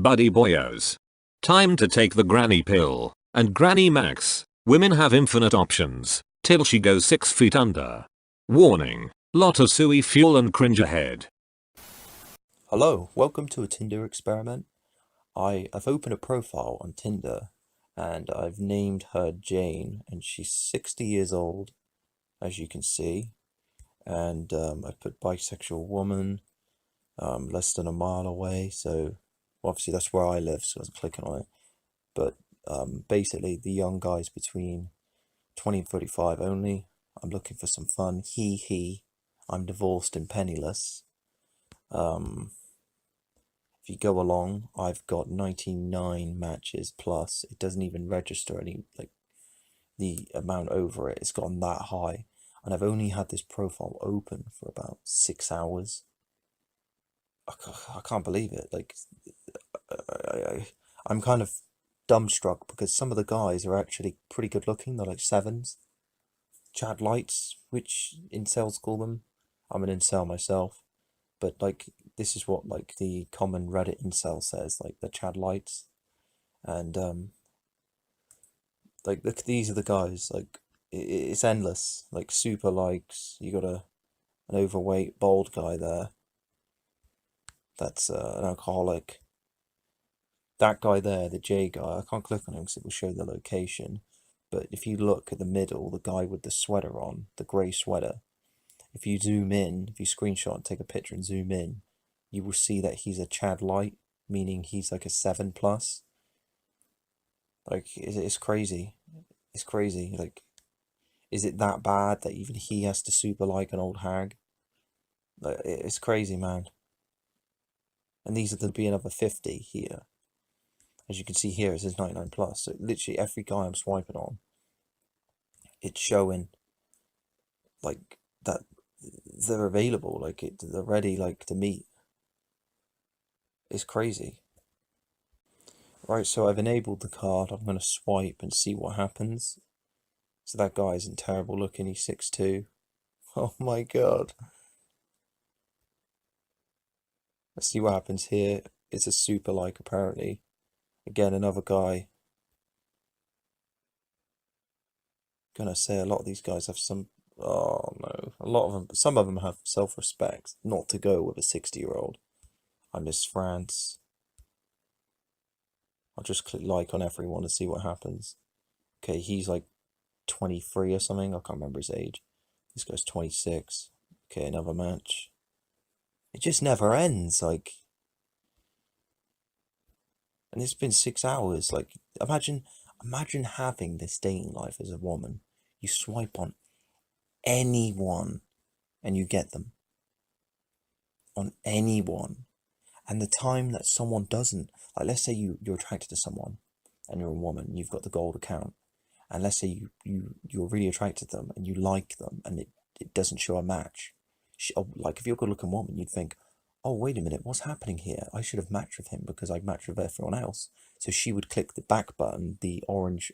Buddy boyos. Time to take the granny pill. And Granny Max. Women have infinite options. Till she goes 6 feet under. Warning. Lot of suey fuel and cringe ahead. Hello, welcome to a Tinder experiment. I've opened a profile on Tinder and I've named her Jane, and she's 60 years old, as you can see. And I put bisexual woman, less than a mile away, so obviously that's where I live, so I was clicking on it. But basically, the young guys between 20 and 35 only. I'm looking for some fun. He. I'm divorced and penniless. If you go along, I've got 99 matches plus. It doesn't even register any, like, the amount over it. It's gotten that high. And I've only had this profile open for about 6 hours. I can't believe it. Like, I'm kind of dumbstruck because some of the guys are actually pretty good looking. They're like sevens. Chad lights, which incels call them. I'm an incel myself. But like, this is what like the common Reddit incel says, like the Chad lights. And like, look, these are the guys. Like, it's endless. Like, super likes. You got an overweight bald guy there. That's an alcoholic. That guy there, the J guy, I can't click on him because it will show the location. But if you look at the middle, the guy with the sweater on, the grey sweater, if you zoom in, if you screenshot and take a picture and zoom in, you will see that he's a Chad light, meaning he's like a 7 plus. Like, it's crazy. It's crazy. Like, is it that bad that even he has to super like an old hag? Like, it's crazy, man. And these are to be another 50 here. As you can see here, it says 99 plus. So literally every guy I'm swiping on, it's showing like that they're available, like they're ready, like to meet. It's crazy. Right, so I've enabled the card. I'm gonna swipe and see what happens. So that guy isn't terrible looking. He's 6'2". Oh my god. Let's see what happens here. It's a super like apparently. Again, another guy. Gonna say a lot of these guys have some. Oh no, a lot of them. Some of them have self-respect, not to go with a 60-year-old. I miss France. I'll just click like on everyone and see what happens. Okay, he's like 23 or something. I can't remember his age. This guy's 26. Okay, another match. It just never ends. Like, and it's been 6 hours. Like, imagine having this dating life as a woman. You swipe on anyone and you get them. On anyone. And the time that someone doesn't, like, let's say you're attracted to someone and you're a woman, you've got the gold account, and let's say you're really attracted to them and you like them and it doesn't show a match. Like, if you're a good looking woman, you'd think, oh, wait a minute, what's happening here? I should have matched with him because I'd matched with everyone else. So she would click the back button, the orange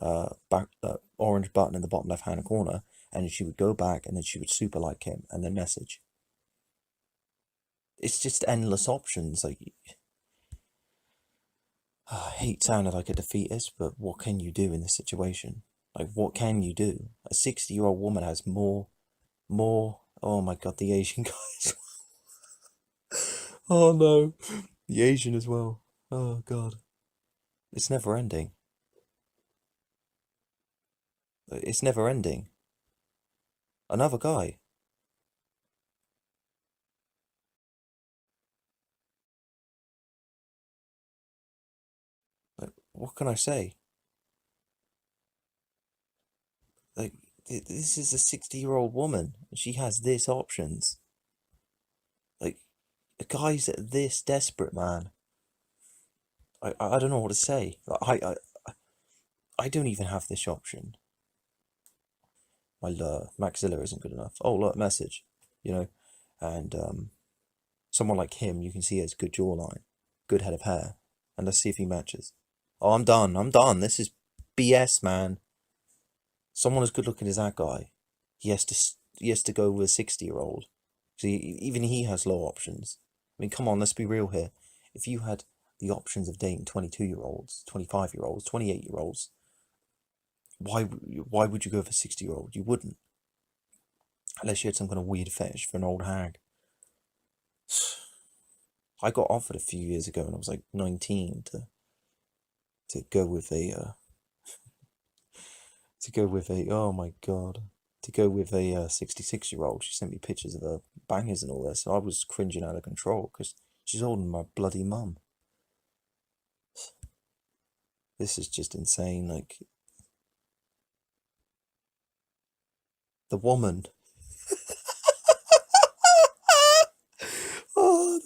orange button in the bottom left hand corner, and she would go back and then she would super like him and then message. It's just endless options. Like, I hate sounding like a defeatist, but what can you do in this situation? Like, what can you do? A 60-year-old woman has more. Oh my god, the Asian guys. Oh no, the Asian as well. Oh god, it's never ending. It's never ending. Another guy. Like, what can I say? Like, this is a 60-year-old woman. She has this options. Like, a guy's this desperate, man. I don't know what to say. I don't even have this option. My maxilla isn't good enough. Oh, look, message. You know, and someone like him, you can see has good jawline, good head of hair, and let's see if he matches. Oh, I'm done. I'm done. This is BS, man. Someone as good looking as that guy, he has to go with a 60-year-old. See, even he has low options. I mean, come on, let's be real here. If you had the options of dating 22-year-olds, 25-year-olds, 28-year-olds, why would you go for 60-year-old? You wouldn't. Unless you had some kind of weird fetish for an old hag. I got offered a few years ago when I was like 19 to go with a oh my god, to go with a 66-year-old. She sent me pictures of her bangers and all this, so I was cringing out of control because she's older than my bloody mum. This is just insane. Like, the woman. Oh,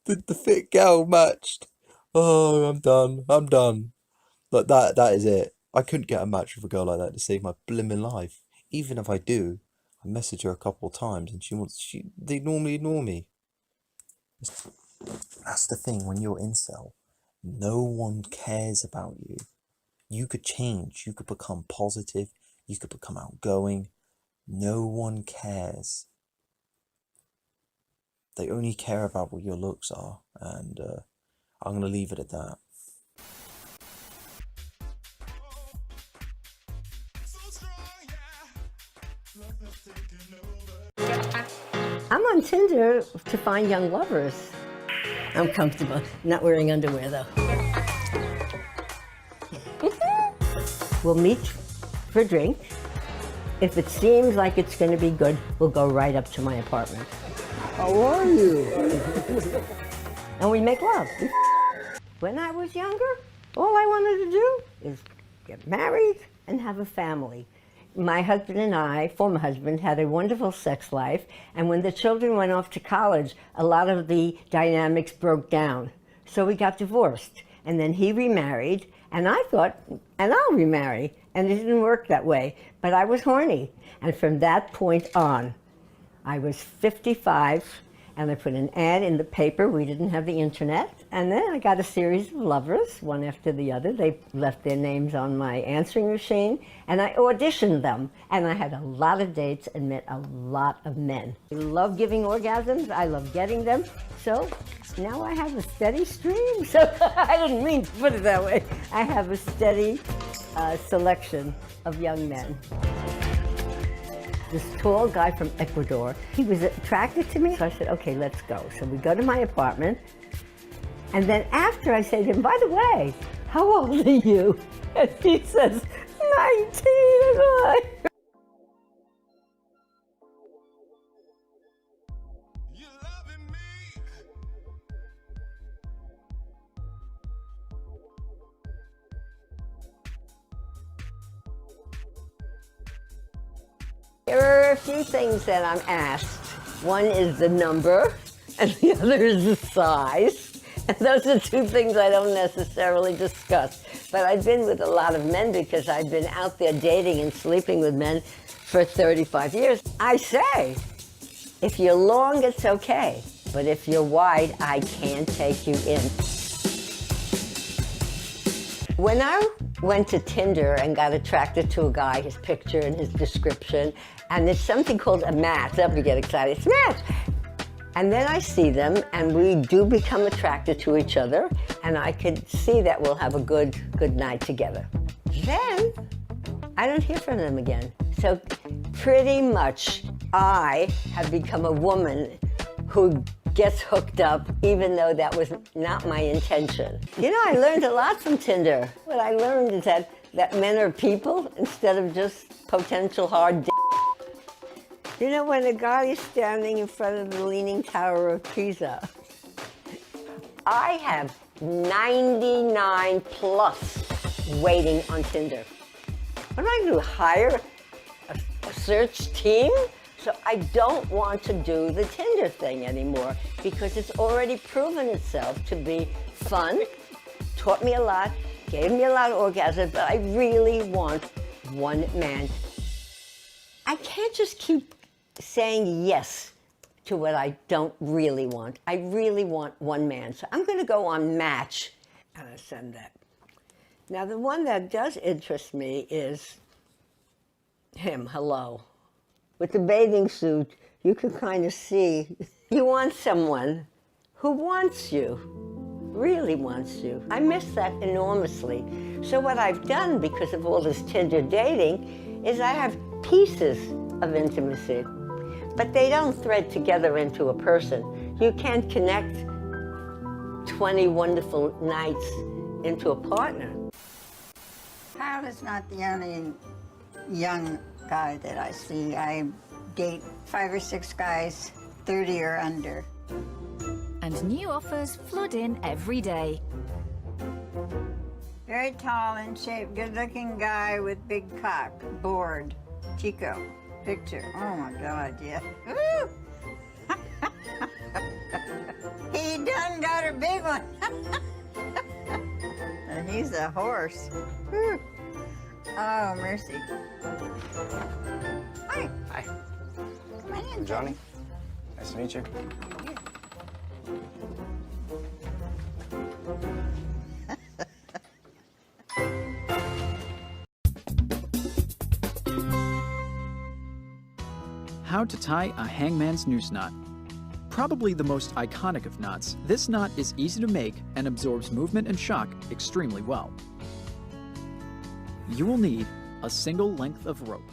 the fit girl matched. Oh, I'm done. Like, that is it. I couldn't get a match with a girl like that to save my blimmin' life. Even if I do, I message her a couple of times and they normally ignore me. That's the thing, when you're incel, no one cares about you. You could change, you could become positive, you could become outgoing. No one cares. They only care about what your looks are, and I'm going to leave it at that. I'm on Tinder to find young lovers. I'm comfortable not wearing underwear, though. We'll meet for a drink. If it seems like it's going to be good, we'll go right up to my apartment. How are you? And we make love. When I was younger, all I wanted to do is get married and have a family. My husband and I, former husband, had a wonderful sex life, and when the children went off to college, a lot of the dynamics broke down. So we got divorced, and then he remarried, and I thought, and I'll remarry, and it didn't work that way, but I was horny. And from that point on, I was 55, and I put an ad in the paper. We didn't have the internet. And then I got a series of lovers, one after the other. They left their names on my answering machine, and I auditioned them. And I had a lot of dates and met a lot of men. I love giving orgasms. I love getting them. So now I have a steady stream. So I didn't mean to put it that way. I have a steady selection of young men. This tall guy from Ecuador, he was attracted to me. So I said, okay, let's go. So we go to my apartment. And then after I say to him, by the way, how old are you? And he says, 19. And I... There are a few things that I'm asked. One is the number, and the other is the size. And those are two things I don't necessarily discuss. But I've been with a lot of men because I've been out there dating and sleeping with men for 35 years. I say, if you're long, it's okay. But if you're wide, I can't take you in. When I went to Tinder and got attracted to a guy, his picture and his description, and there's something called a match. Somebody get excited, it's a match. And then I see them, and we do become attracted to each other, and I could see that we'll have a good night together. Then, I don't hear from them again. So pretty much, I have become a woman who gets hooked up, even though that was not my intention. You know, I learned a lot from Tinder. What I learned is that men are people instead of just potential hard d. You know, when a guy is standing in front of the Leaning Tower of Pisa, I have 99 plus waiting on Tinder. What am I going to hire a search team? So I don't want to do the Tinder thing anymore because it's already proven itself to be fun, taught me a lot, gave me a lot of orgasms, but I really want one man. I can't just keep saying yes to what I don't really want. I really want one man. So I'm going to go on Match and I send that. Now the one that does interest me is him, hello. With the bathing suit, you can kind of see you want someone who wants you. really wants you. I miss that enormously. So what I've done, because of all this Tinder dating, is I have pieces of intimacy, but they don't thread together into a person. You can't connect 20 wonderful nights into a partner. Kyle is not the only young guy that I see. I date 5 or 6 guys, 30 or under. And new offers flood in every day. Very tall in shape, good-looking guy with big cock, bored. Chico, picture. Oh my God, yeah. Woo! He done got a big one. And he's a horse. Woo. Oh, mercy. Hi. Hi. Come on in, Johnny. Nice to meet you. How to tie a hangman's noose knot. Probably the most iconic of knots, this knot is easy to make and absorbs movement and shock extremely well. You will need a single length of rope,